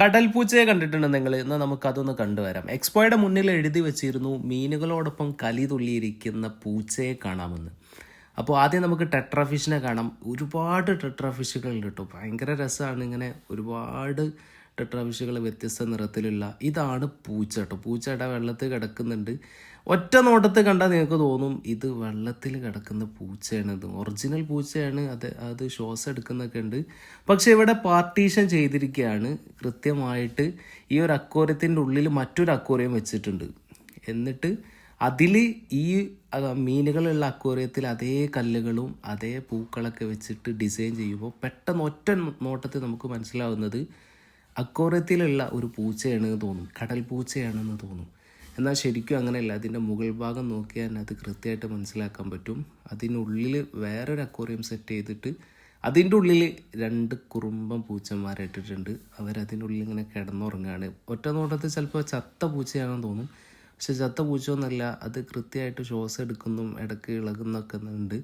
കടൽ പൂച്ചയെ കണ്ടിട്ടുണ്ട് നിങ്ങൾ? എന്നാൽ നമുക്കതൊന്ന് കണ്ടുവരാം. എക്സ്പോയുടെ മുന്നിൽ എഴുതി വെച്ചിരുന്നു മീനുകളോടൊപ്പം കലി തുള്ളിയിരിക്കുന്ന പൂച്ചയെ കാണാമെന്ന്. അപ്പോൾ ആദ്യം നമുക്ക് ടെട്രാ ഫിഷിനെ കാണാം. ഒരുപാട് ടെട്രാ ഫിഷുകളുണ്ട് കേട്ടോ. ഭയങ്കര രസമാണ്. ഇങ്ങനെ ഒരുപാട് ടെട്രാ ഫിഷുകൾ വ്യത്യസ്ത നിറത്തിലുള്ള. ഇതാണ് പൂച്ച കേട്ടോ. പൂച്ചയുടെ വെള്ളത്തിൽ കിടക്കുന്നുണ്ട്. ഒറ്റ നോട്ടത്തിൽ കണ്ടാൽ നിങ്ങൾക്ക് തോന്നും ഇത് വെള്ളത്തിൽ കിടക്കുന്ന പൂച്ചയാണ്, ഇത് ഒറിജിനൽ പൂച്ചയാണ്, അത് ശ്വാസം എടുക്കുന്നൊക്കെ ഉണ്ട്. പക്ഷെ ഇവിടെ പാർട്ടീഷൻ ചെയ്തിരിക്കുകയാണ് കൃത്യമായിട്ട്. ഈ ഒരു അക്വേറിയത്തിൻ്റെ ഉള്ളിൽ മറ്റൊരു അക്വേറിയം വെച്ചിട്ടുണ്ട്. എന്നിട്ട് അതിൽ ഈ മീനുകളുള്ള അക്വേറിയത്തിൽ അതേ കല്ലുകളും അതേ പൂക്കളൊക്കെ വെച്ചിട്ട് ഡിസൈൻ ചെയ്യുമ്പോൾ പെട്ടെന്ന് ഒറ്റ നോട്ടത്തിൽ നമുക്ക് മനസ്സിലാവുന്നത് അക്വേറിയത്തിലുള്ള ഒരു പൂച്ചയാണെന്ന് തോന്നും, കടൽ പൂച്ചയാണെന്ന് തോന്നും. എന്നാൽ ശരിക്കും അങ്ങനെയല്ല. അതിൻ്റെ മുകൾ ഭാഗം നോക്കിയാൽ അത് കൃത്യമായിട്ട് മനസ്സിലാക്കാൻ പറ്റും. അതിനുള്ളിൽ വേറൊരു അക്വേറിയം സെറ്റ് ചെയ്തിട്ട് അതിൻ്റെ ഉള്ളിൽ 2 കുറുമ്പൻ പൂച്ചന്മാരെ ഇട്ടിട്ടുണ്ട്. അവരതിനുള്ളിൽ ഇങ്ങനെ കിടന്നുറങ്ങുകയാണ്. ഒറ്റ നോട്ടത്തിൽ ചിലപ്പോൾ ചത്ത പൂച്ചയാണെന്ന് തോന്നും, പക്ഷെ ചത്ത പൂച്ചയൊന്നുമല്ല. അത് കൃത്യമായിട്ട് ശ്വാസം എടുക്കുന്നതും ഇടയ്ക്ക് ഇളകുന്നൊക്കെ ഉണ്ട്.